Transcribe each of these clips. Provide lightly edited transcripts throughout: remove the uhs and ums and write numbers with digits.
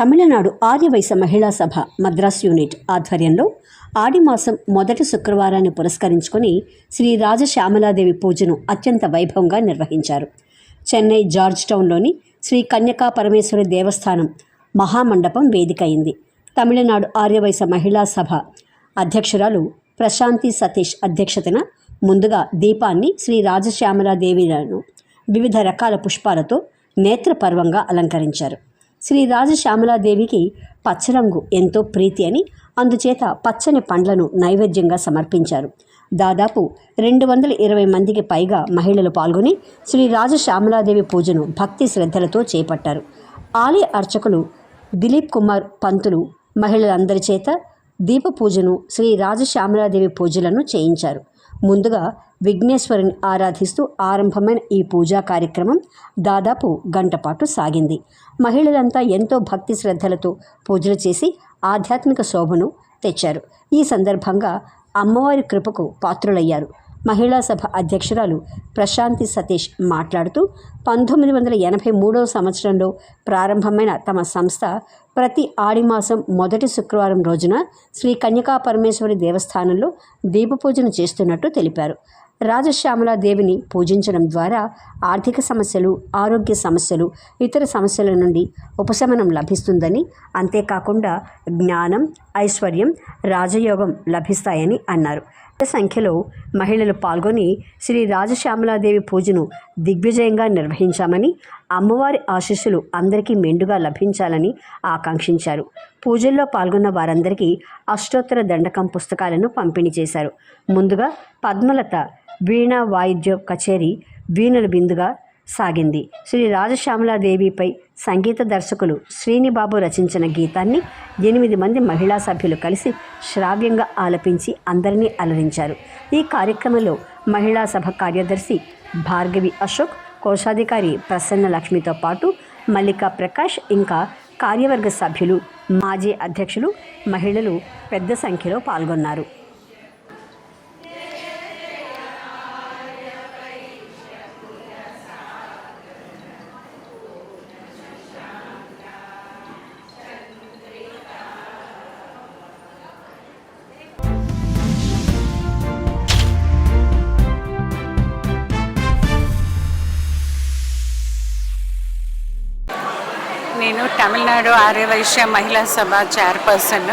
తమిళనాడు ఆర్యవైశ్య మహిళా సభ మద్రాస్ యూనిట్ ఆధ్వర్యంలో ఆడిమాసం మొదటి శుక్రవారాన్ని పురస్కరించుకొని శ్రీ రాజశ్యామలాదేవి పూజను అత్యంత వైభవంగా నిర్వహించారు. చెన్నై జార్జ్ టౌన్లోని శ్రీ కన్యకా పరమేశ్వరి దేవస్థానం మహామండపం వేదిక అయింది. తమిళనాడు ఆర్యవైశ్య మహిళా సభ అధ్యక్షురాలు ప్రశాంతి సతీష్ అధ్యక్షతన ముందుగా దీపాన్ని శ్రీ రాజశ్యామలాదేవిలను వివిధ రకాల పుష్పాలతో నేత్రపర్వంగా అలంకరించారు. శ్రీ రాజశ్యామలాదేవికి పచ్చరంగు ఎంతో ప్రీతి అని అందుచేత పచ్చని పండ్లను నైవేద్యంగా సమర్పించారు. దాదాపు 220 మందికి పైగా మహిళలు పాల్గొని శ్రీ రాజశ్యామలాదేవి పూజను భక్తి శ్రద్ధలతో చేపట్టారు. ఆలయ అర్చకులు దిలీప్ కుమార్ పంతులు మహిళలందరి చేత దీప పూజను శ్రీ రాజశ్యామలాదేవి పూజలను చేయించారు. ముందుగా విఘ్నేశ్వరుని ఆరాధిస్తూ ఆరంభమైన ఈ పూజా కార్యక్రమం దాదాపు గంట పాటు సాగింది. మహిళలంతా ఎంతో భక్తి శ్రద్ధలతో పూజలు చేసి ఆధ్యాత్మిక శోభను తెచ్చారు. ఈ సందర్భంగా అమ్మవారి కృపకు పాత్రులయ్యారు. మహిళా సభ అధ్యక్షురాలు ప్రశాంతి సతీష్ మాట్లాడుతూ 1983 సంవత్సరంలో ప్రారంభమైన తమ సంస్థ ప్రతి ఆడిమాసం మొదటి శుక్రవారం రోజున శ్రీ కన్యకా పరమేశ్వరి దేవస్థానంలో దీపపూజను చేస్తున్నట్టు తెలిపారు. రాజశ్యామలాదేవిని పూజించడం ద్వారా ఆర్థిక సమస్యలు, ఆరోగ్య సమస్యలు, ఇతర సమస్యల నుండి ఉపశమనం లభిస్తుందని, అంతేకాకుండా జ్ఞానం, ఐశ్వర్యం, రాజయోగం లభిస్తాయని అన్నారు. సంఖ్యలో మహిళలు పాల్గొని శ్రీ రాజశ్యామలాదేవి పూజను దిగ్విజయంగా నిర్వహించామని, అమ్మవారి ఆశీస్సులు అందరికీ మెండుగా లభించాలని ఆకాంక్షించారు. పూజల్లో పాల్గొన్న వారందరికీ అష్టోత్తర దండకం పుస్తకాలను పంపిణీ చేశారు. ముందుగా పద్మలత వీణా వాయిద్య కచేరీ వీణుల బిందుగా సాగింది. శ్రీ రాజశ్యామలాదేవిపై సంగీత దర్శకులు శ్రీనిబాబు రచించిన గీతాన్ని 8 మంది మహిళా సభ్యులు కలిసి శ్రావ్యంగా ఆలపించి అందరినీ అలరించారు. ఈ కార్యక్రమంలో మహిళా సభ కార్యదర్శి భార్గవి అశోక్, కోశాధికారి ప్రసన్న లక్ష్మితో పాటు మల్లికా ప్రకాష్, ఇంకా కార్యవర్గ సభ్యులు, మాజీ అధ్యక్షులు, మహిళలు పెద్ద సంఖ్యలో పాల్గొన్నారు. నేను తమిళనాడు ఆర్యవైశ్య మహిళా సభ చైర్పర్సన్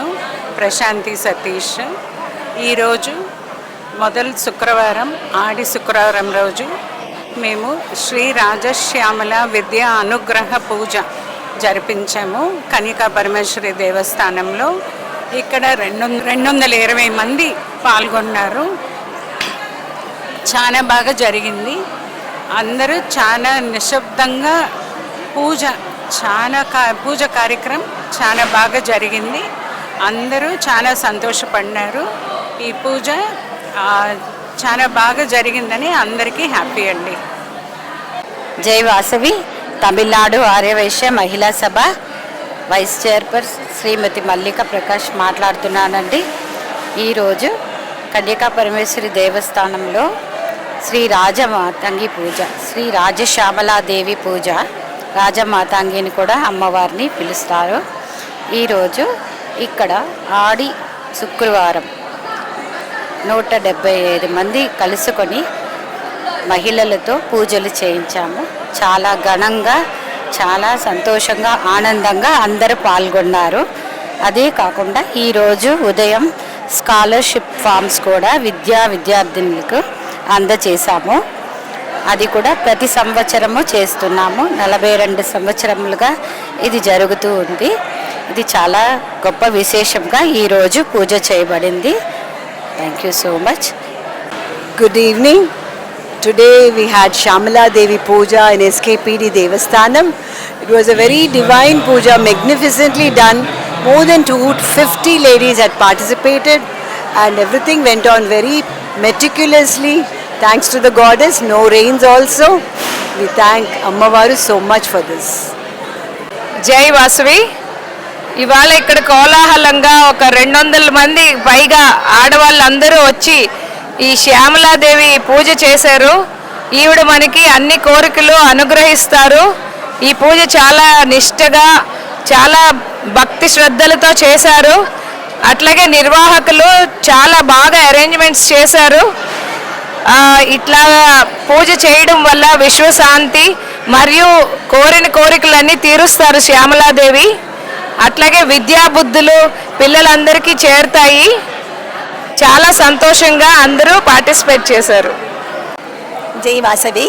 ప్రశాంతి సతీష్. ఈరోజు మొదటి శుక్రవారం, ఆడి శుక్రవారం రోజు మేము శ్రీ రాజశ్యామల విద్యా అనుగ్రహ పూజ జరిపించాము కన్యకా పరమేశ్వరి దేవస్థానంలో. ఇక్కడ 220 మంది పాల్గొన్నారు. చాలా బాగా జరిగింది. అందరూ చాలా నిశ్శబ్దంగా పూజ కార్యక్రమం చాలా బాగా జరిగింది. అందరూ చాలా సంతోషపడినారు. ఈ పూజ చాలా బాగా జరిగిందని అందరికీ హ్యాపీ అండి. జై వాసవి. తమిళనాడు ఆర్యవైశ్య మహిళా సభ వైస్ చైర్పర్సన్ శ్రీమతి మల్లికా ప్రకాష్ మాట్లాడుతున్నానండి. ఈరోజు కన్యకా పరమేశ్వరి దేవస్థానంలో శ్రీ రాజమాతంగి పూజ, శ్రీ రాజశ్యామలాదేవి పూజ, రాజమాతాంగిని కూడా అమ్మవారిని పిలుస్తారు. ఈరోజు ఇక్కడ ఆడి శుక్రవారం 175 మంది కలుసుకొని మహిళలతో పూజలు చేయించాము. చాలా ఘనంగా, చాలా సంతోషంగా, ఆనందంగా అందరూ పాల్గొన్నారు. అదే కాకుండా ఈరోజు ఉదయం స్కాలర్షిప్ ఫామ్స్ కూడా విద్యార్థినులకు అందజేశాము. అది కూడా ప్రతి సంవత్సరము చేస్తున్నాము. 42 సంవత్సరములుగా ఇది జరుగుతూ ఉంది. ఇది చాలా గొప్ప విశేషంగా ఈరోజు పూజ చేయబడింది. Thank you so much. Good evening. Today we had Shamala Devi Puja in SKPD Devasthanam. It was a very divine puja, magnificently done. More than 250 ladies had participated and everything went on very meticulously. Thanks to the goddess, no rains also. We thank Ammavaru so much for this. జై వాసవి. ఇవాళ ఇక్కడ కోలాహలంగా ఒక 200 మంది పైగా ఆడవాళ్ళందరూ వచ్చి ఈ శ్యామలాదేవి పూజ చేశారు. ఈవిడ మనకి అన్ని కోరికలు అనుగ్రహిస్తారు. ఈ పూజ చాలా నిష్టగా, చాలా భక్తి శ్రద్ధలతో చేశారు. అట్లాగే నిర్వాహకులు చాలా బాగా అరేంజ్మెంట్స్ చేశారు. ఇట్లా పూజ చేయడం వల్ల విశ్వశాంతి మరియు కోరిన కోరికలన్నీ తీరుస్తారు శ్యామలాదేవి. అట్లాగే విద్యాబుద్ధులు పిల్లలందరికీ చేరుతాయి. చాలా సంతోషంగా అందరూ పార్టిసిపేట్ చేశారు. జై వాసవి.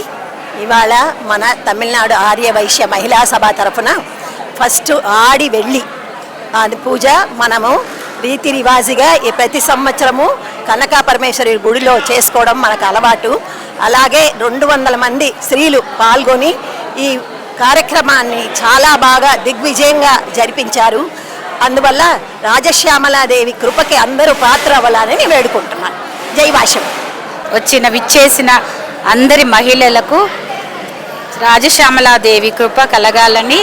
ఇవాళ మన తమిళనాడు ఆర్య వైశ్య మహిళా సభ తరఫున ఫస్ట్ ఆడి వెళ్ళి అది పూజ మనము రీతి రివాజుగా ఈ ప్రతి సంవత్సరము కనకా పరమేశ్వరి గుడిలో చేసుకోవడం మనకు అలవాటు. అలాగే 200 మంది స్త్రీలు పాల్గొని ఈ కార్యక్రమాన్ని చాలా బాగా దిగ్విజయంగా జరిపించారు. అందువల్ల రాజశ్యామలాదేవి కృపకి అందరూ పాత్ర అవ్వాలని వేడుకుంటున్నాను. జై వాసవి. విచ్చేసిన అందరి మహిళలకు రాజశ్యామలాదేవి కృప కలగాలని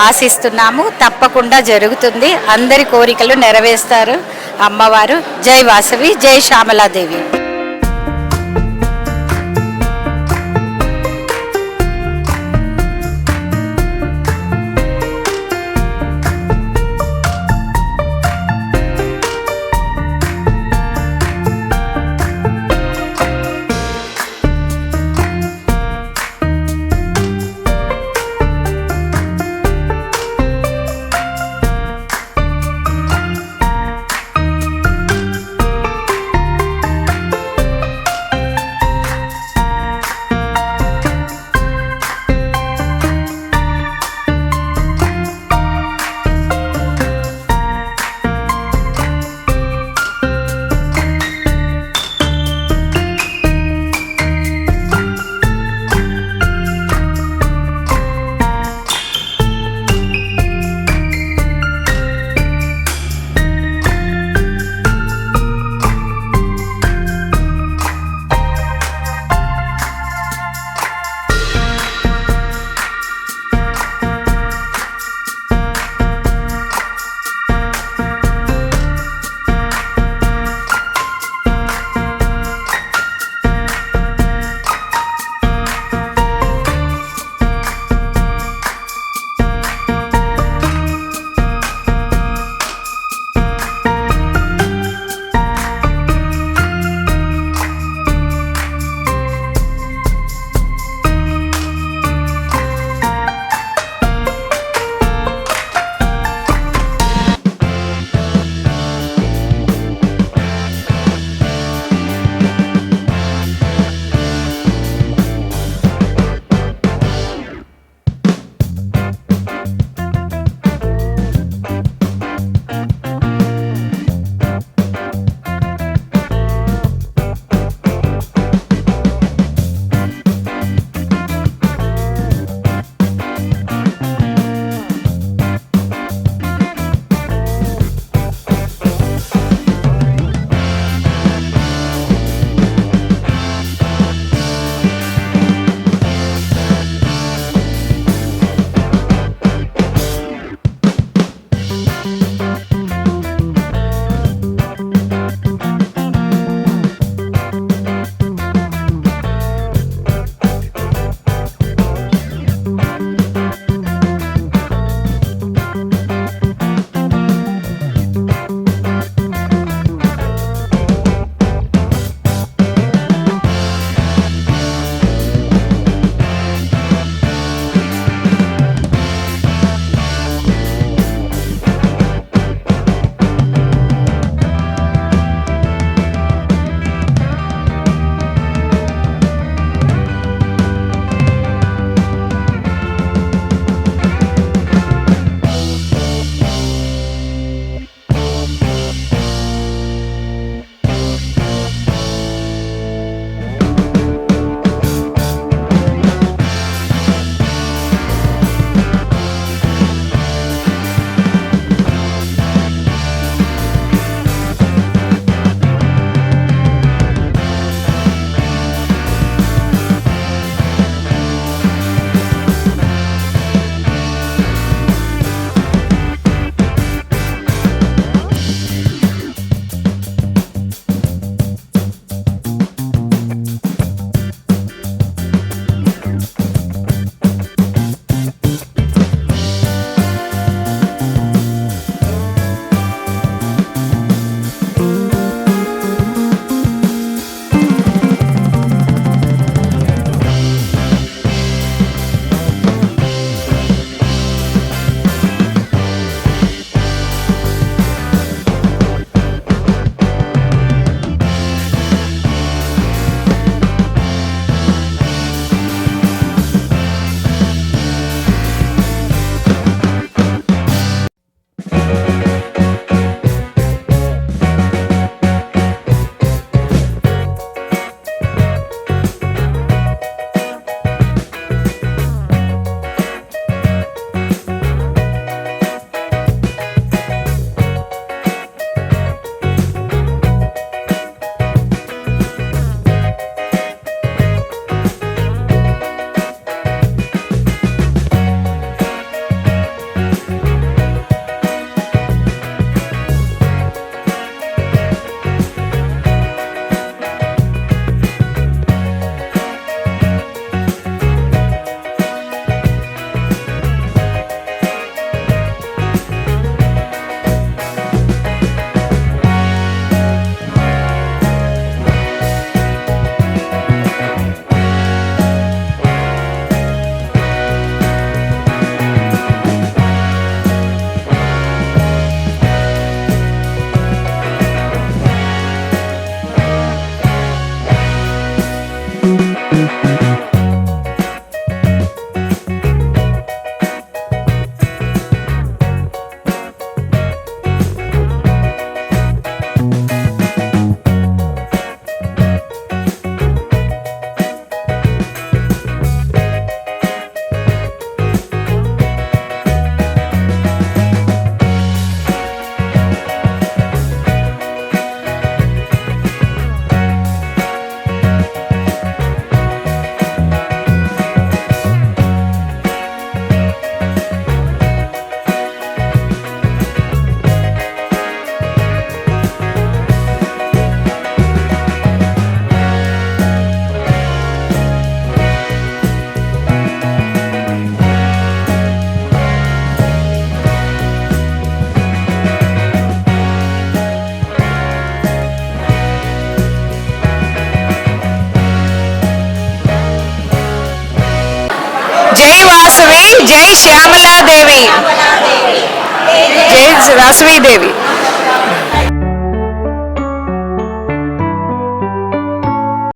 ఆశిస్తున్నాము. తప్పకుండా జరుగుతుంది. అందరి కోరికలు నెరవేరుస్తారు అమ్మవారు. జై వాసవి, జై శ్యామలాదేవి. వాసవి జై శ్యామలాదేవి జై వాసవి దేవి